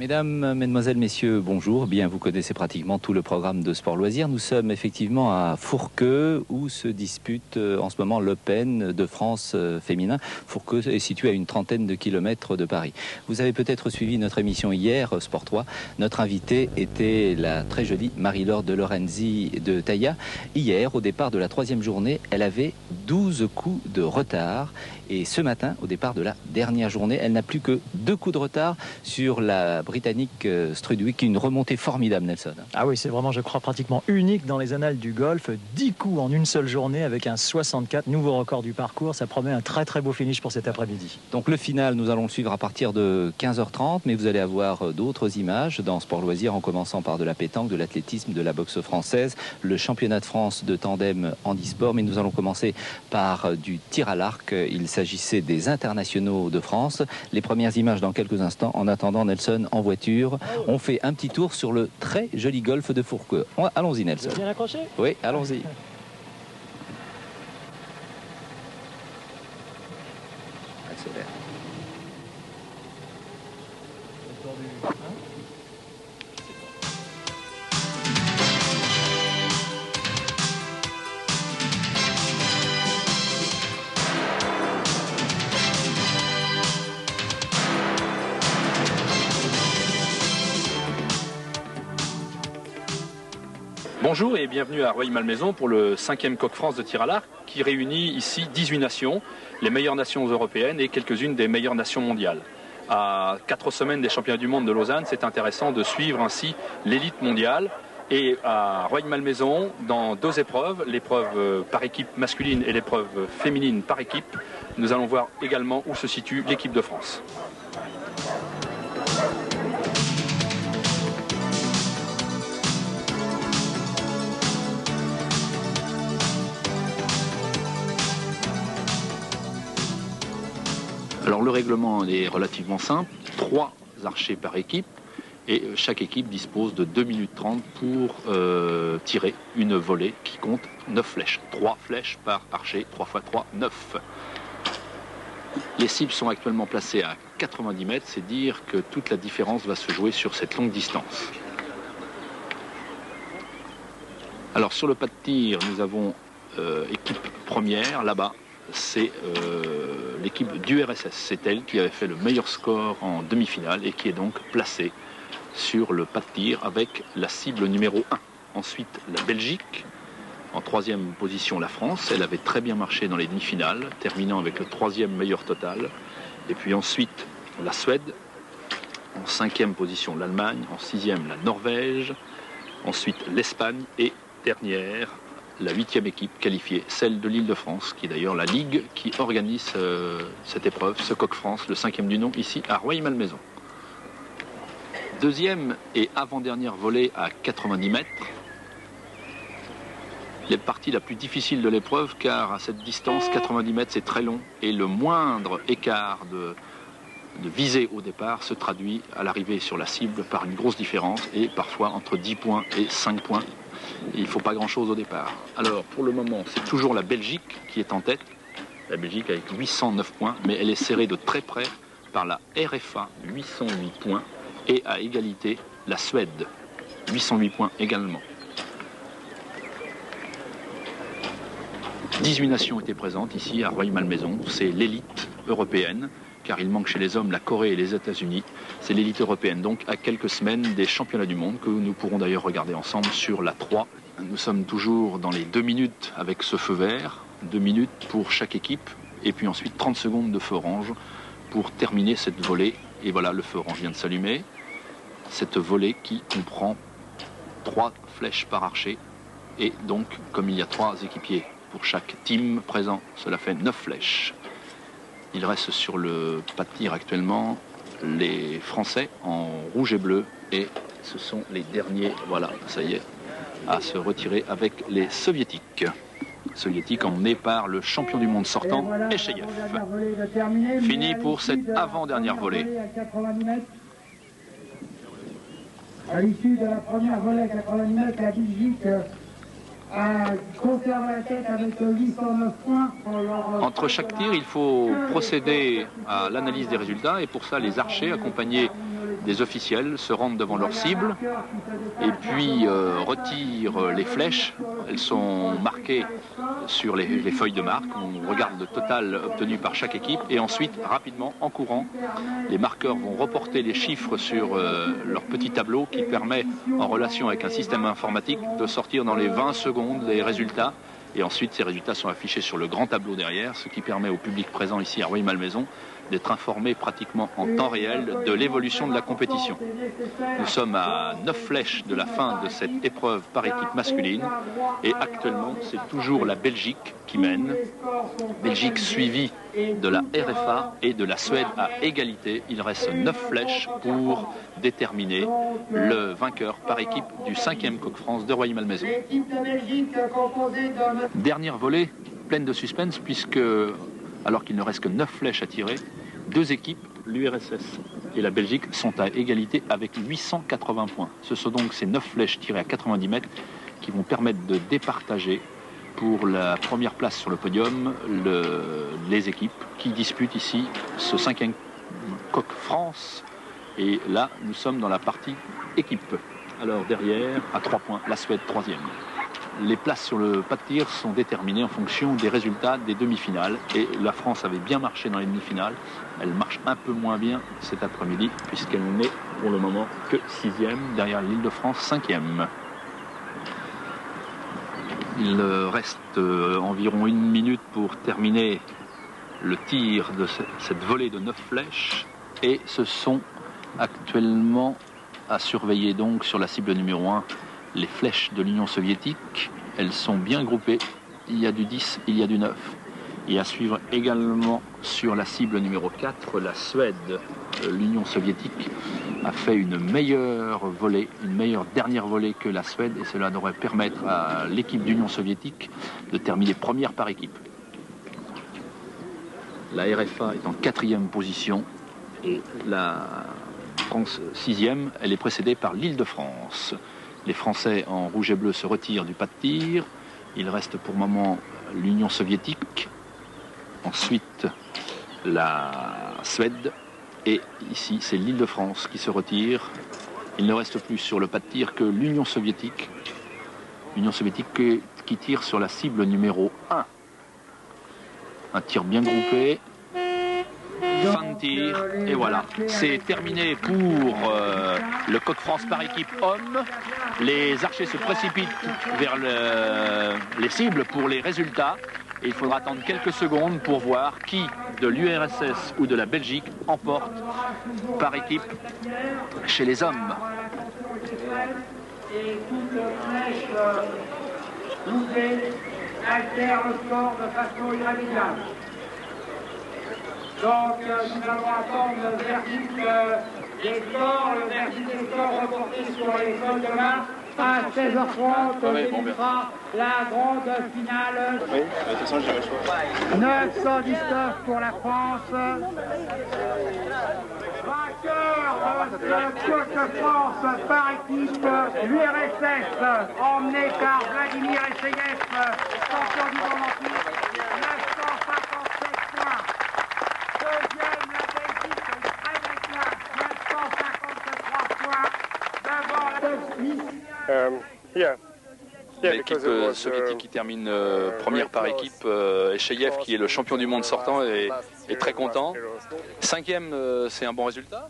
Mesdames, Mesdemoiselles, Messieurs, bonjour. Bien, vous connaissez pratiquement tout le programme de Sport Loisirs. Nous sommes effectivement à Fourqueux où se dispute en ce moment l'Open de France féminin. Fourqueux est situé à une trentaine de kilomètres de Paris. Vous avez peut-être suivi notre émission hier, Sport 3. Notre invitée était la très jolie Marie-Laure de Lorenzi de Tailla. Hier, au départ de la troisième journée, elle avait 12 coups de retard. Et ce matin, au départ de la dernière journée, elle n'a plus que 2 coups de retard sur la Britannique Strudwick. Une remontée formidable, Nelson. Ah oui, c'est vraiment, je crois, pratiquement unique dans les annales du golf. 10 coups en une seule journée avec un 64, nouveau record du parcours. Ça promet un très très beau finish pour cet après-midi. Donc le final, nous allons le suivre à partir de 15h30, mais vous allez avoir d'autres images dans Sport Loisirs, en commençant par de la pétanque, de l'athlétisme, de la boxe française, le championnat de France de tandem handisport. Mais nous allons commencer par du tir à l'arc. Il s'agissait des internationaux de France. Les premières images dans quelques instants. En attendant, Nelson, en voiture, on fait un petit tour sur le très joli golfe de Fourqueux. Allons-y, Nelson. Bien accroché ? Oui, allons-y. Accélère. Bonjour et bienvenue à Rueil-Malmaison pour le 5e Coq France de tir à l'arc qui réunit ici 18 nations, les meilleures nations européennes et quelques-unes des meilleures nations mondiales. À 4 semaines des championnats du monde de Lausanne, c'est intéressant de suivre ainsi l'élite mondiale. Et à Rueil-Malmaison, dans 2 épreuves, l'épreuve par équipe masculine et l'épreuve féminine par équipe, nous allons voir également où se situe l'équipe de France. Alors le règlement est relativement simple, 3 archers par équipe et chaque équipe dispose de 2 minutes 30 pour tirer une volée qui compte 9 flèches. 3 flèches par archer, 3 x 3, 9. Les cibles sont actuellement placées à 90 mètres, c'est dire que toute la différence va se jouer sur cette longue distance. Alors sur le pas de tir, nous avons équipe première, là-bas. C'est l'équipe du RSS. C'est elle qui avait fait le meilleur score en demi-finale et qui est donc placée sur le pas de tir avec la cible numéro 1. Ensuite, la Belgique. En 3e position, la France. Elle avait très bien marché dans les demi-finales, terminant avec le 3e meilleur total. Et puis ensuite, la Suède. En 5e position, l'Allemagne. En 6e, la Norvège. Ensuite, l'Espagne. Et dernière, la 8e équipe qualifiée, celle de l'Île-de-France, qui est d'ailleurs la ligue qui organise cette épreuve, ce Coq France, le 5e du nom, ici à Rueil-Malmaison. 2e et avant-dernière volée à 90 mètres. La partie la plus difficile de l'épreuve, car à cette distance, 90 mètres, c'est très long, et le moindre écart de visée au départ se traduit à l'arrivée sur la cible par une grosse différence, et parfois entre 10 points et 5 points. Il ne faut pas grand-chose au départ. Alors, pour le moment, c'est toujours la Belgique qui est en tête. La Belgique avec 809 points, mais elle est serrée de très près par la RFA, 808 points, et à égalité, la Suède, 808 points également. 18 nations étaient présentes ici à Rueil-Malmaison. C'est l'élite européenne, car il manque chez les hommes la Corée et les États-Unis. C'est l'élite européenne, donc à quelques semaines des championnats du monde, que nous pourrons d'ailleurs regarder ensemble sur la 3. Nous sommes toujours dans les 2 minutes avec ce feu vert, 2 minutes pour chaque équipe, et puis ensuite 30 secondes de feu orange pour terminer cette volée. Et voilà, le feu orange vient de s'allumer. Cette volée qui comprend 3 flèches par archer, et donc, comme il y a 3 équipiers pour chaque team présent, cela fait 9 flèches. Il reste sur le pas de tir actuellement les Français en rouge et bleu et ce sont les derniers, voilà, ça y est, à se retirer avec les Soviétiques. Soviétiques emmenés par le champion du monde sortant, Echeyev. Fini pour cette avant-dernière volée. À l'issue de la première volée à 90 mètres, la Belgique conserve la tête avec 809 points. Entre chaque tir, il faut procéder à l'analyse des résultats et pour ça, les archers, accompagnés des officiels se rendent devant leur cible et puis retirent les flèches. Elles sont marquées sur les feuilles de marque. On regarde le total obtenu par chaque équipe et ensuite, rapidement, en courant, les marqueurs vont reporter les chiffres sur leur petit tableau qui permet, en relation avec un système informatique, de sortir dans les 20 secondes les résultats. Et ensuite, ces résultats sont affichés sur le grand tableau derrière, ce qui permet au public présent ici à Rueil-Malmaison d'être informé pratiquement en temps réel de l'évolution de la compétition. Nous sommes à 9 flèches de la fin de cette épreuve par équipe masculine et actuellement c'est toujours la Belgique qui mène. Belgique suivie de la RFA et de la Suède à égalité. Il reste 9 flèches pour déterminer le vainqueur par équipe du 5e Coq France de Rueil-Malmaison. Dernière volée pleine de suspense puisque, alors qu'il ne reste que 9 flèches à tirer, 2 équipes, l'URSS et la Belgique, sont à égalité avec 880 points. Ce sont donc ces 9 flèches tirées à 90 mètres qui vont permettre de départager pour la première place sur le podium les équipes qui disputent ici ce 5e Coq France. Et là, nous sommes dans la partie équipe. Alors derrière, à 3 points, la Suède 3e. Les places sur le pas de tir sont déterminées en fonction des résultats des demi-finales. Et la France avait bien marché dans les demi-finales. Elle marche un peu moins bien cet après-midi, puisqu'elle n'est pour le moment que 6e, derrière l'Île-de-France 5e. Il reste environ 1 minute pour terminer le tir de cette volée de 9 flèches. Et ce sont actuellement à surveiller donc sur la cible numéro 1 les flèches de l'Union soviétique. Elles sont bien groupées, il y a du 10, il y a du 9. Et à suivre également sur la cible numéro 4, la Suède. L'Union soviétique a fait une meilleure volée, une meilleure dernière volée que la Suède, et cela devrait permettre à l'équipe d'Union soviétique de terminer première par équipe. La RFA est en 4e position et la France 6e, elle est précédée par l'Île-de-France. Les Français en rouge et bleu se retirent du pas de tir. Il reste pour le moment l'Union soviétique. Ensuite, la Suède. Et ici, c'est l'Île-de-France qui se retire. Il ne reste plus sur le pas de tir que l'Union soviétique. L'Union soviétique qui tire sur la cible numéro 1. Un tir bien groupé. Fin de tir, et voilà, c'est terminé pour le Coq France par équipe homme. Les archers se précipitent vers les cibles pour les résultats et il faudra attendre quelques secondes pour voir qui de l'URSS ou de la Belgique emporte par équipe chez les hommes. Et toute flèche altère le score de façon irrémédiable. Donc nous allons attendre le verdict des scores, le verdict des scores reportés sur les feuilles de main. À 16h30, on débutera la grande finale. Oui, de toute façon, j'ai le choix. 919 pour la France. Vainqueur de ce Coq France par équipe, l'URSS, emmené par Vladimir Esseyev, champion du monde entier, 957 points. Deuxième, la Belgique, une très belle place, 953 points, devant la Suisse. L'équipe soviétique qui termine première par équipe, Esseyev qui est le champion du monde sortant est très content. 5e, c'est un bon résultat?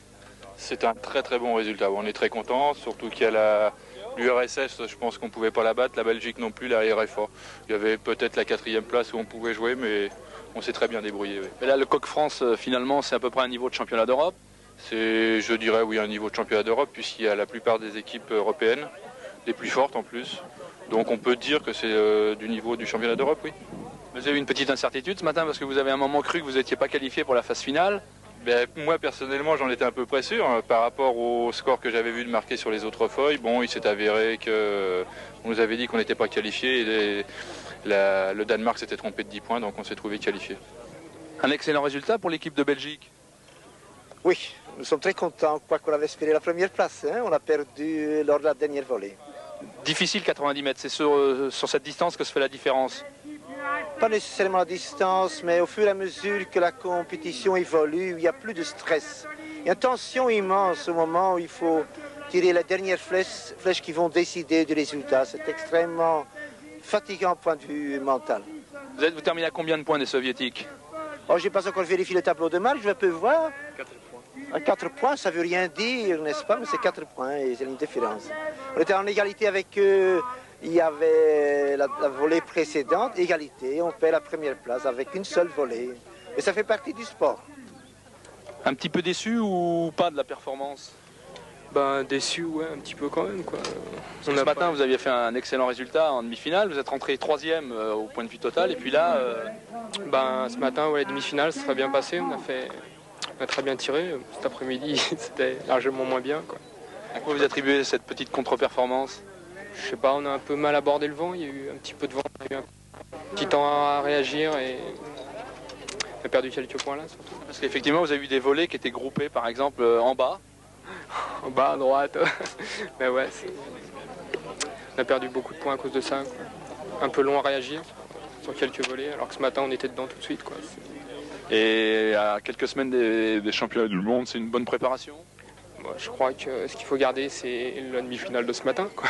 C'est un très très bon résultat. On est très content, surtout qu'il y a l'URSS, je pense qu'on ne pouvait pas la battre, la Belgique non plus, la RFA. Il y avait peut-être la 4e place où on pouvait jouer, mais on s'est très bien débrouillé. Oui. Mais là, le Coq France, finalement, c'est à peu près un niveau de championnat d'Europe? C'est, je dirais, oui, un niveau de championnat d'Europe, puisqu'il y a la plupart des équipes européennes, les plus fortes en plus. Donc on peut dire que c'est du niveau du championnat d'Europe, oui. Vous avez eu une petite incertitude ce matin parce que vous avez un moment cru que vous n'étiez pas qualifié pour la phase finale? Ben, moi personnellement j'en étais un peu près sûr par rapport au score que j'avais vu de marquer sur les autres feuilles. Bon, il s'est avéré qu'on nous avait dit qu'on n'était pas qualifié et le Danemark s'était trompé de 10 points, donc on s'est trouvé qualifié. Un excellent résultat pour l'équipe de Belgique? Oui, nous sommes très contents. Je crois qu'on avait espéré la première place. On a perdu lors de la dernière volée. Difficile 90 mètres, c'est sur cette distance que se fait la différence? Pas nécessairement la distance, mais au fur et à mesure que la compétition évolue, il y a plus de stress. Il y a une tension immense au moment où il faut tirer les dernières flèches qui vont décider du résultat. C'est extrêmement fatigant au point de vue mental. Vous terminez à combien de points des soviétiques? Oh, je n'ai pas encore vérifié le tableau de marque, je peux voir. 4 points. 4 points, ça ne veut rien dire, n'est-ce pas? Mais c'est 4 points et c'est une différence. On était en égalité avec eux. Il y avait la volée précédente, égalité. On perd la première place avec une seule volée. Et ça fait partie du sport. Un petit peu déçu ou pas de la performance? Ben, déçu, ouais, un petit peu quand même, quoi. Ce matin, vous aviez fait un excellent résultat en demi-finale. Vous êtes rentré 3e au point de vue total. Et puis là... Ben, ce matin, ouais, demi-finale, ça serait bien passé. On a très bien tiré. Cet après-midi, c'était largement moins bien, quoi. À quoi vous attribuez cette petite contre-performance? Je sais pas, on a un peu mal abordé le vent. Il y a eu un petit peu de vent. On a eu un petit temps à réagir et on a perdu quelques points là, surtout. Parce qu'effectivement, vous avez eu des volées qui étaient groupées, par exemple, en bas. En bas, à droite. Mais ouais, on a perdu beaucoup de points à cause de ça, quoi. Un peu long à réagir sur quelques volées, alors que ce matin, on était dedans tout de suite, quoi. Et à quelques semaines des championnats du monde, c'est une bonne préparation? Moi, je crois que ce qu'il faut garder, c'est la demi-finale de ce matin, quoi.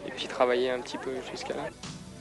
Et puis travailler un petit peu jusqu'à là.